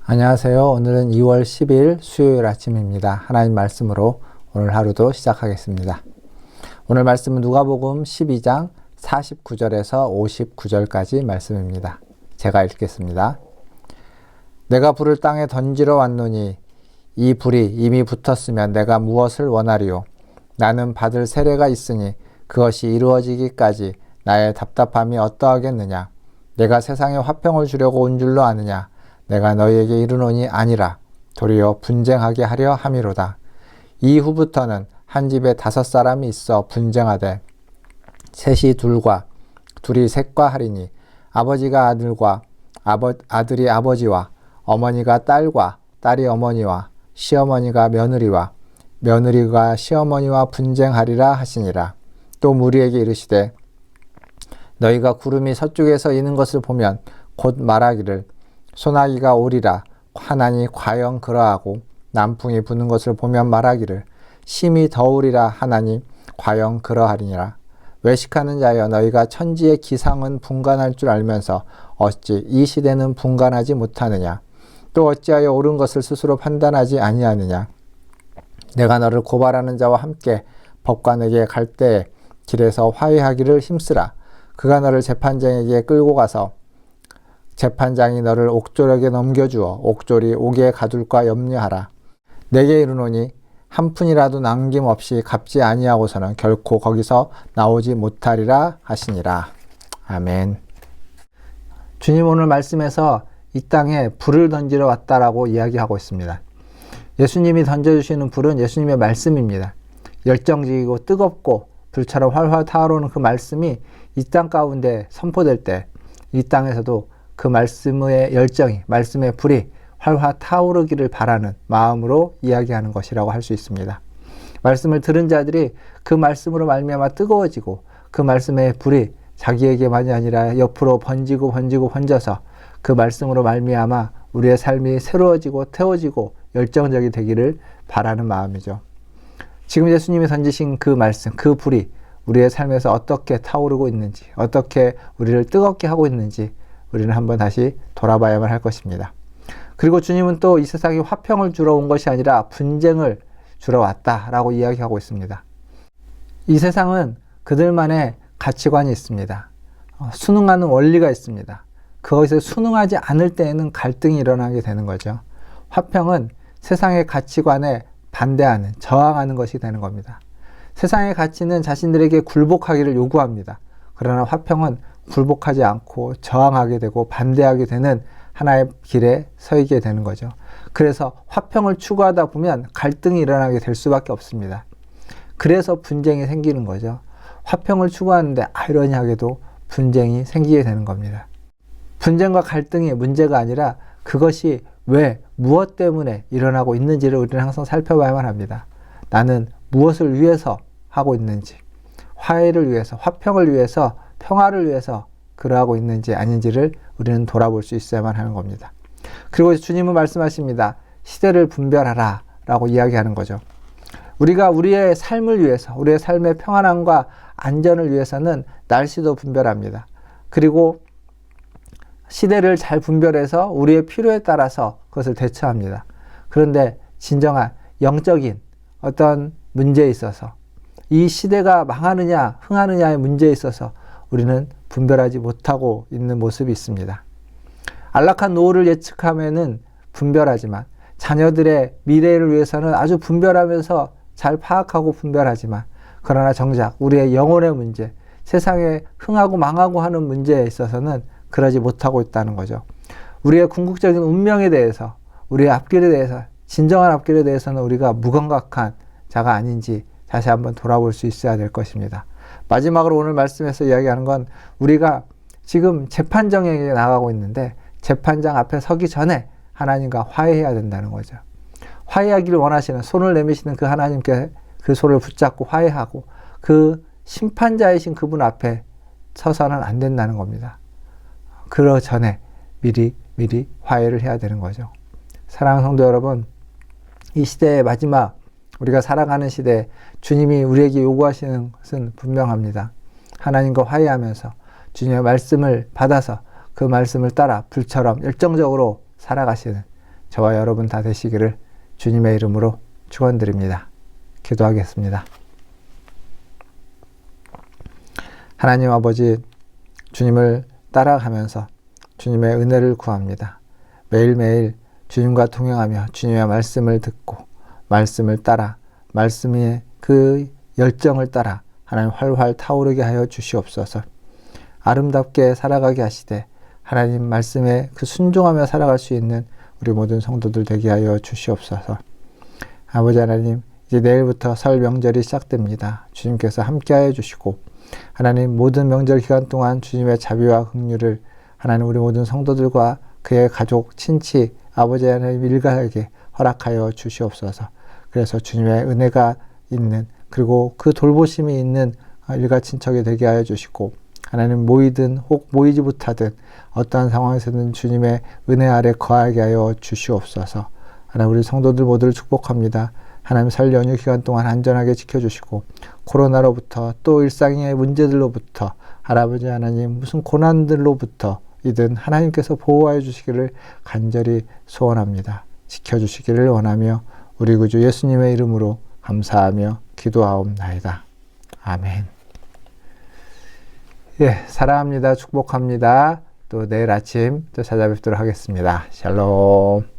안녕하세요. 오늘은 2월 10일 수요일 아침입니다. 하나님 말씀으로 오늘 하루도 시작하겠습니다. 오늘 말씀은 누가복음 12장 49절에서 59절까지 말씀입니다. 제가 읽겠습니다. 내가 불을 땅에 던지러 왔노니 이 불이 이미 붙었으면 내가 무엇을 원하리요? 나는 받을 세례가 있으니 그것이 이루어지기까지 나의 답답함이 어떠하겠느냐? 내가 세상에 화평을 주려고 온 줄로 아느냐? 내가 너희에게 이르노니 아니라 도리어 분쟁하게 하려 함이로다. 이후부터는 한 집에 5사람이 있어 분쟁하되 셋이 둘과 둘이 셋과 하리니 아버지가 아들과 아들이 아버지와 어머니가 딸과 딸이 어머니와 시어머니가 며느리와 며느리가 시어머니와 분쟁하리라 하시니라. 또 무리에게 이르시되 너희가 구름이 서쪽에서 이는 것을 보면 곧 말하기를 소나기가 오리라 하나니 과연 그러하고 남풍이 부는 것을 보면 말하기를 심히 더우리라 하나니 과연 그러하리니라. 외식하는 자여 너희가 천지의 기상은 분간할 줄 알면서 어찌 이 시대는 분간하지 못하느냐. 또 어찌하여 옳은 것을 스스로 판단하지 아니하느냐. 내가 너를 고발하는 자와 함께 법관에게 갈 때에 길에서 화해하기를 힘쓰라. 그가 너를 재판장에게 끌고 가서 재판장이 너를 옥졸에게 넘겨주어 옥졸이 옥에 가둘까 염려하라. 내게 이르노니 한 푼이라도 남김없이 갚지 아니하고서는 결코 거기서 나오지 못하리라 하시니라. 아멘. 주님 오늘 말씀에서 이 땅에 불을 던지러 왔다라고 이야기하고 있습니다. 예수님이 던져주시는 불은 예수님의 말씀입니다. 열정적이고 뜨겁고 불처럼 활활 타오르는 그 말씀이 이 땅 가운데 선포될 때 이 땅에서도 그 말씀의 열정이, 말씀의 불이 활활 타오르기를 바라는 마음으로 이야기하는 것이라고 할 수 있습니다. 말씀을 들은 자들이 그 말씀으로 말미암아 뜨거워지고 그 말씀의 불이 자기에게만이 아니라 옆으로 번져서 그 말씀으로 말미암아 우리의 삶이 새로워지고 태워지고 열정적이 되기를 바라는 마음이죠. 지금 예수님이 던지신 그 말씀, 그 불이 우리의 삶에서 어떻게 타오르고 있는지, 어떻게 우리를 뜨겁게 하고 있는지 우리는 한번 다시 돌아봐야만 할 것입니다. 그리고 주님은 또 이 세상에 화평을 주러 온 것이 아니라 분쟁을 주러 왔다라고 이야기하고 있습니다. 이 세상은 그들만의 가치관이 있습니다. 순응하는 원리가 있습니다. 그것에 순응하지 않을 때에는 갈등이 일어나게 되는 거죠. 화평은 세상의 가치관에 반대하는, 저항하는 것이 되는 겁니다. 세상의 가치는 자신들에게 굴복하기를 요구합니다. 그러나 화평은 굴복하지 않고 저항하게 되고 반대하게 되는 하나의 길에 서 있게 되는 거죠. 그래서 화평을 추구하다 보면 갈등이 일어나게 될 수밖에 없습니다. 그래서 분쟁이 생기는 거죠. 화평을 추구하는데 아이러니하게도 분쟁이 생기게 되는 겁니다. 분쟁과 갈등이 문제가 아니라 그것이 왜, 무엇 때문에 일어나고 있는지를 우리는 항상 살펴봐야만 합니다. 나는 무엇을 위해서 하고 있는지, 화해를 위해서, 화평을 위해서, 평화를 위해서 그러하고 있는지 아닌지를 우리는 돌아볼 수 있어야만 하는 겁니다. 그리고 주님은 말씀하십니다. 시대를 분별하라 라고 이야기하는 거죠. 우리가 우리의 삶을 위해서, 우리의 삶의 평안함과 안전을 위해서는 날씨도 분별합니다. 그리고 시대를 잘 분별해서 우리의 필요에 따라서 그것을 대처합니다. 그런데 진정한 영적인 어떤 문제에 있어서 이 시대가 망하느냐 흥하느냐의 문제에 있어서 우리는 분별하지 못하고 있는 모습이 있습니다. 안락한 노후를 예측하면은 분별하지만 자녀들의 미래를 위해서는 아주 분별하면서 잘 파악하고 분별하지만 그러나 정작 우리의 영혼의 문제, 세상에 흥하고 망하고 하는 문제에 있어서는 그러지 못하고 있다는 거죠. 우리의 궁극적인 운명에 대해서, 우리의 앞길에 대해서, 진정한 앞길에 대해서는 우리가 무감각한 자가 아닌지 다시 한번 돌아볼 수 있어야 될 것입니다. 마지막으로 오늘 말씀에서 이야기하는 건 우리가 지금 재판정에게 나가고 있는데 재판장 앞에 서기 전에 하나님과 화해해야 된다는 거죠. 화해하기를 원하시는, 손을 내미시는 그 하나님께 그 손을 붙잡고 화해하고 그 심판자이신 그분 앞에 서서는 안 된다는 겁니다. 그 전에 미리 화해를 해야 되는 거죠. 사랑하는 성도 여러분, 이 시대의 마지막 우리가 살아가는 시대에 주님이 우리에게 요구하시는 것은 분명합니다. 하나님과 화해하면서 주님의 말씀을 받아서 그 말씀을 따라 불처럼 열정적으로 살아가시는 저와 여러분 다 되시기를 주님의 이름으로 축원드립니다. 기도하겠습니다. 하나님 아버지, 주님을 따라가면서 주님의 은혜를 구합니다. 매일매일 주님과 동행하며 주님의 말씀을 듣고 말씀을 따라 말씀의 그 열정을 따라 하나님 활활 타오르게 하여 주시옵소서. 아름답게 살아가게 하시되 하나님 말씀에 그 순종하며 살아갈 수 있는 우리 모든 성도들 되게 하여 주시옵소서. 아버지 하나님, 이제 내일부터 설 명절이 시작됩니다. 주님께서 함께하여 주시고 하나님 모든 명절 기간 동안 주님의 자비와 긍휼을 하나님 우리 모든 성도들과 그의 가족, 친치, 아버지 하나님 일가에게 허락하여 주시옵소서. 그래서 주님의 은혜가 있는 그리고 그 돌보심이 있는 일가 친척이 되게 하여 주시고 하나님 모이든 혹 모이지 못하든 어떠한 상황에서든 주님의 은혜 아래 거하게 하여 주시옵소서. 하나님 우리 성도들 모두를 축복합니다. 하나님 설 연휴 기간 동안 안전하게 지켜주시고 코로나로부터 또 일상의 문제들로부터 할아버지 하나님 무슨 고난들로부터 이든 하나님께서 보호하여 주시기를 간절히 소원합니다. 지켜주시기를 원하며 우리 구주 예수님의 이름으로 감사하며 기도하옵나이다. 아멘. 예, 사랑합니다. 축복합니다. 또 내일 아침 또 찾아뵙도록 하겠습니다. 샬롬.